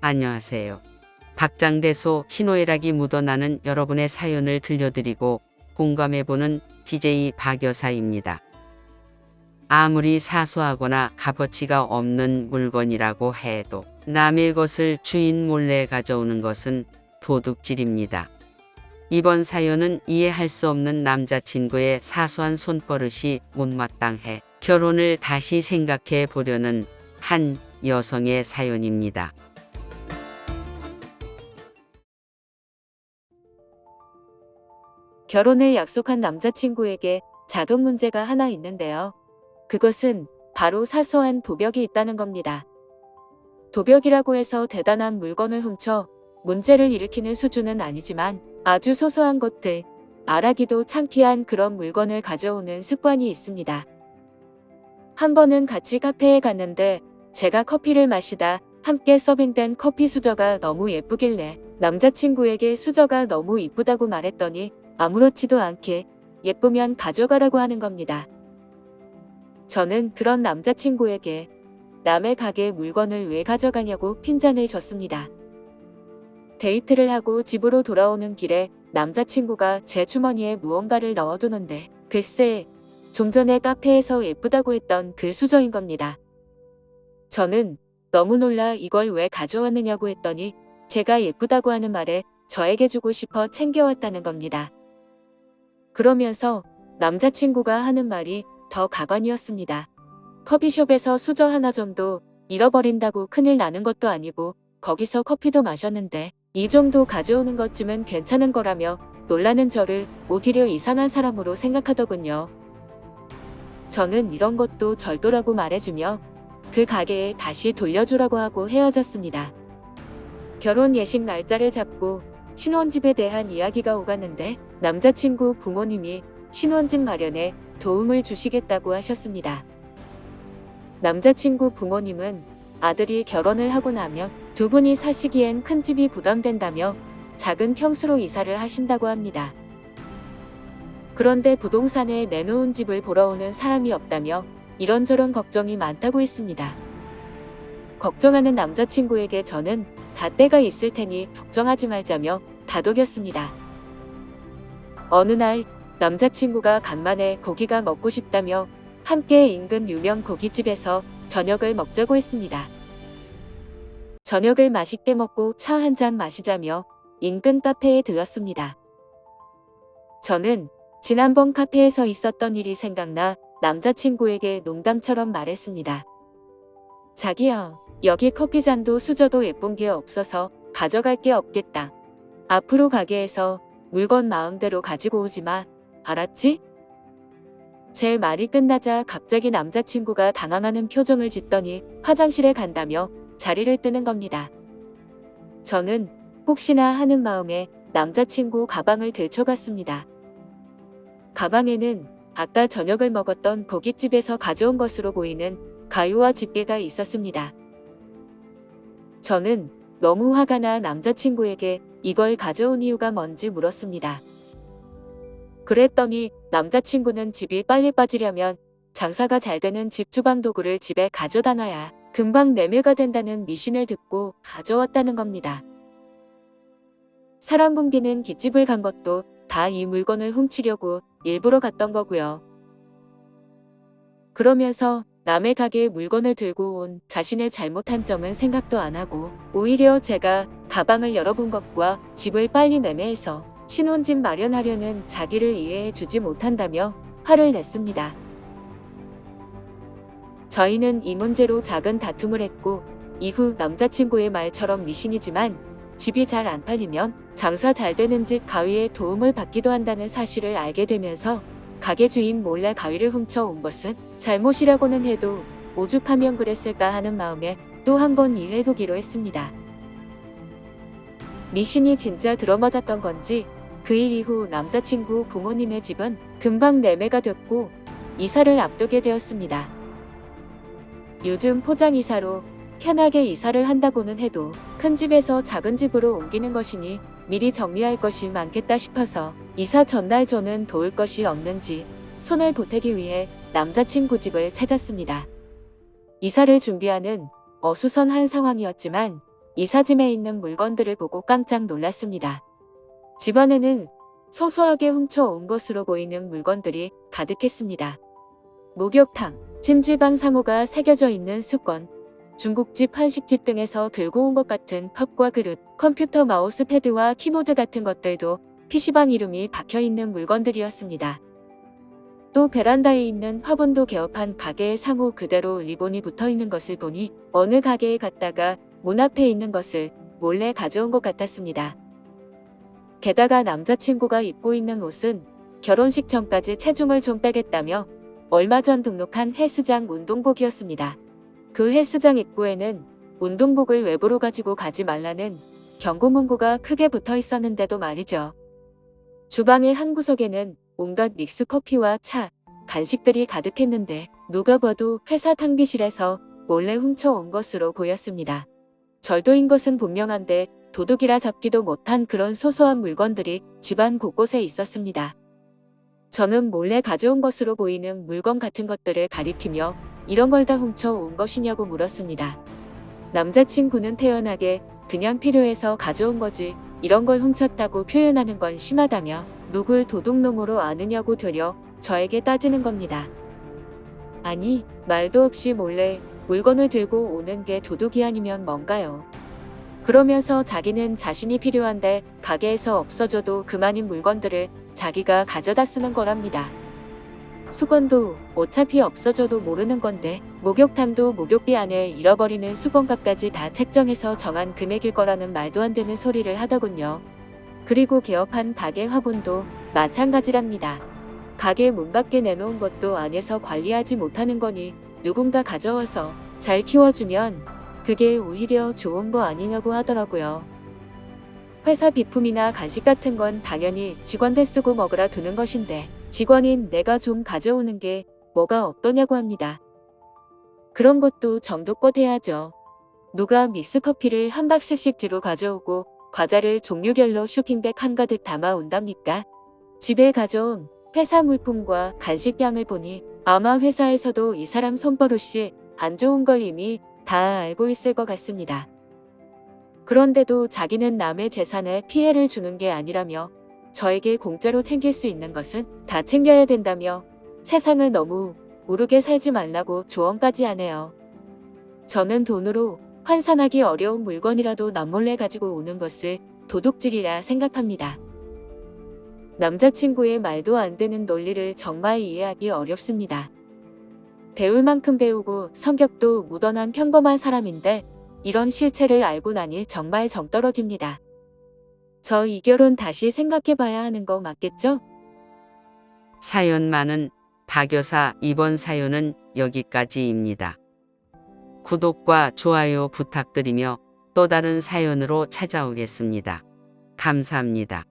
안녕하세요. 박장대소 희노애락이 묻어나는 여러분의 사연을 들려드리고 공감해보는 DJ 박여사입니다. 아무리 사소하거나 값어치가 없는 물건이라고 해도 남의 것을 주인 몰래 가져오는 것은 도둑질입니다. 이번 사연은 이해할 수 없는 남자친구의 사소한 손버릇이 못마땅해 결혼을 다시 생각해 보려는 한 여성의 사연입니다. 결혼을 약속한 남자친구에게 작은 문제가 하나 있는데요. 그것은 바로 사소한 도벽이 있다는 겁니다. 도벽이라고 해서 대단한 물건을 훔쳐 문제를 일으키는 수준은 아니지만 아주 소소한 것들, 말하기도 창피한 그런 물건을 가져오는 습관이 있습니다. 한 번은 같이 카페에 갔는데 제가 커피를 마시다 함께 서빙된 커피 수저가 너무 예쁘길래 남자친구에게 수저가 너무 이쁘다고 말했더니 아무렇지도 않게 예쁘면 가져가라고 하는 겁니다. 저는 그런 남자친구에게 남의 가게 물건을 왜 가져가냐고 핀잔을 줬습니다. 데이트를 하고 집으로 돌아오는 길에 남자친구가 제 주머니에 무언가를 넣어두는데 글쎄 좀 전에 카페에서 예쁘다고 했던 그 수저인 겁니다. 저는 너무 놀라 이걸 왜 가져왔느냐고 했더니 제가 예쁘다고 하는 말에 저에게 주고 싶어 챙겨왔다는 겁니다. 그러면서 남자친구가 하는 말이 더 가관이었습니다. 커피숍에서 수저 하나 정도 잃어버린다고 큰일 나는 것도 아니고 거기서 커피도 마셨는데 이 정도 가져오는 것쯤은 괜찮은 거라며 놀라는 저를 오히려 이상한 사람으로 생각하더군요. 저는 이런 것도 절도라고 말해주며 그 가게에 다시 돌려주라고 하고 헤어졌습니다. 결혼 예식 날짜를 잡고 신혼집에 대한 이야기가 오갔는데 남자친구 부모님이 신혼집 마련에 도움을 주시겠다고 하셨습니다. 남자친구 부모님은 아들이 결혼을 하고 나면 두 분이 사시기엔 큰 집이 부담된다며 작은 평수로 이사를 하신다고 합니다. 그런데 부동산에 내놓은 집을 보러 오는 사람이 없다며 이런저런 걱정이 많다고 했습니다. 걱정하는 남자친구에게 저는 다 때가 있을 테니 걱정하지 말자며 다독였습니다. 어느 날 남자친구가 간만에 고기가 먹고 싶다며 함께 인근 유명 고깃집에서 저녁을 먹자고 했습니다. 저녁을 맛있게 먹고 차 한 잔 마시자며 인근 카페에 들렀습니다. 저는 지난번 카페에서 있었던 일이 생각나 남자친구에게 농담처럼 말했습니다. 자기야, 여기 커피잔도 수저도 예쁜 게 없어서 가져갈 게 없겠다. 앞으로 가게에서 물건 마음대로 가지고 오지 마. 알았지? 제 말이 끝나자 갑자기 남자친구가 당황하는 표정을 짓더니 화장실에 간다며 자리를 뜨는 겁니다. 저는 혹시나 하는 마음에 남자친구 가방을 들춰봤습니다. 가방에는 아까 저녁을 먹었던 고깃집에서 가져온 것으로 보이는 가위와 집게가 있었습니다. 저는 너무 화가 나 남자친구에게 이걸 가져온 이유가 뭔지 물었습니다. 그랬더니 남자친구는 집이 빨리 빠지려면 장사가 잘 되는 집 주방 도구를 집에 가져다 놔야 금방 매매가 된다는 미신을 듣고 가져왔다는 겁니다. 사람 굶기는 깃집을 간 것도 다 이 물건을 훔치려고 일부러 갔던 거고요. 그러면서 남의 가게에 물건을 들고 온 자신의 잘못한 점은 생각도 안 하고 오히려 제가 가방을 열어본 것과 집을 빨리 매매해서 신혼집 마련하려는 자기를 이해해 주지 못한다며 화를 냈습니다. 저희는 이 문제로 작은 다툼을 했고 이후 남자친구의 말처럼 미신이지만 집이 잘 안 팔리면 장사 잘 되는 집 가위에 도움을 받기도 한다는 사실을 알게 되면서 가게 주인 몰래 가위를 훔쳐 온 것은 잘못이라고는 해도 오죽하면 그랬을까 하는 마음에 또 한 번 일해보기로 했습니다. 미신이 진짜 들어맞았던 건지 그 일 이후 남자친구 부모님의 집은 금방 매매가 됐고 이사를 앞두게 되었습니다. 요즘 포장이사로 편하게 이사를 한다고는 해도 큰 집에서 작은 집으로 옮기는 것이니 미리 정리할 것이 많겠다 싶어서 이사 전날 저는 도울 것이 없는지 손을 보태기 위해 남자친구 집을 찾았습니다. 이사를 준비하는 어수선한 상황이었지만 이삿짐에 있는 물건들을 보고 깜짝 놀랐습니다. 집안에는 소소하게 훔쳐온 것으로 보이는 물건들이 가득했습니다. 목욕탕, 찜질방 상호가 새겨져 있는 수건, 중국집 한식집 등에서 들고 온 것 같은 컵과 그릇, 컴퓨터 마우스패드와 키보드 같은 것들도 PC방 이름이 박혀있는 물건들이었습니다. 또 베란다에 있는 화분도 개업한 가게의 상호 그대로 리본이 붙어있는 것을 보니 어느 가게에 갔다가 문 앞에 있는 것을 몰래 가져온 것 같았습니다. 게다가 남자친구가 입고 있는 옷은 결혼식 전까지 체중을 좀 빼겠다며 얼마 전 등록한 헬스장 운동복이었습니다. 그 헬스장 입구에는 운동복을 외부로 가지고 가지 말라는 경고문구가 크게 붙어 있었는데도 말이죠. 주방의 한 구석에는 온갖 믹스커피와 차, 간식들이 가득했는데 누가 봐도 회사 탕비실에서 몰래 훔쳐온 것으로 보였습니다. 절도인 것은 분명한데 도둑이라 잡지도 못한 그런 소소한 물건들이 집안 곳곳에 있었습니다. 저는 몰래 가져온 것으로 보이는 물건 같은 것들을 가리키며 이런 걸 다 훔쳐온 것이냐고 물었습니다. 남자친구는 태연하게 그냥 필요해서 가져온 거지 이런 걸 훔쳤다고 표현하는 건 심하다며 누굴 도둑놈으로 아느냐고 되려 저에게 따지는 겁니다. 아니, 말도 없이 몰래 물건을 들고 오는 게 도둑이 아니면 뭔가요? 그러면서 자기는 자신이 필요한데 가게에서 없어져도 그만인 물건들을 자기가 가져다 쓰는 거랍니다. 수건도 어차피 없어져도 모르는 건데 목욕탕도 목욕비 안에 잃어버리는 수건값까지 다 책정해서 정한 금액일 거라는 말도 안 되는 소리를 하더군요. 그리고 개업한 가게 화분도 마찬가지랍니다. 가게 문 밖에 내놓은 것도 안에서 관리하지 못하는 거니 누군가 가져와서 잘 키워주면 그게 오히려 좋은 거 아니냐고 하더라고요. 회사 비품이나 간식 같은 건 당연히 직원들 쓰고 먹으라 두는 것인데 직원인 내가 좀 가져오는 게 뭐가 어떠냐고 합니다. 그런 것도 정도껏 해야죠. 누가 믹스커피를 한 박스씩 뒤로 가져오고 과자를 종류별로 쇼핑백 한가득 담아 온답니까? 집에 가져온 회사 물품과 간식량을 보니 아마 회사에서도 이 사람 손버릇이 안 좋은 걸 이미 다 알고 있을 것 같습니다. 그런데도 자기는 남의 재산에 피해를 주는 게 아니라며 저에게 공짜로 챙길 수 있는 것은 다 챙겨야 된다며 세상을 너무 모르게 살지 말라고 조언까지 하네요. 저는 돈으로 환산하기 어려운 물건이라도 남몰래 가지고 오는 것을 도둑질이라 생각합니다. 남자친구의 말도 안 되는 논리를 정말 이해하기 어렵습니다. 배울 만큼 배우고 성격도 무던한 평범한 사람인데 이런 실체를 알고 나니 정말 정 떨어집니다. 저 이 결혼 다시 생각해봐야 하는 거 맞겠죠? 사연 많은 박여사 이번 사연은 여기까지입니다. 구독과 좋아요 부탁드리며 또 다른 사연으로 찾아오겠습니다. 감사합니다.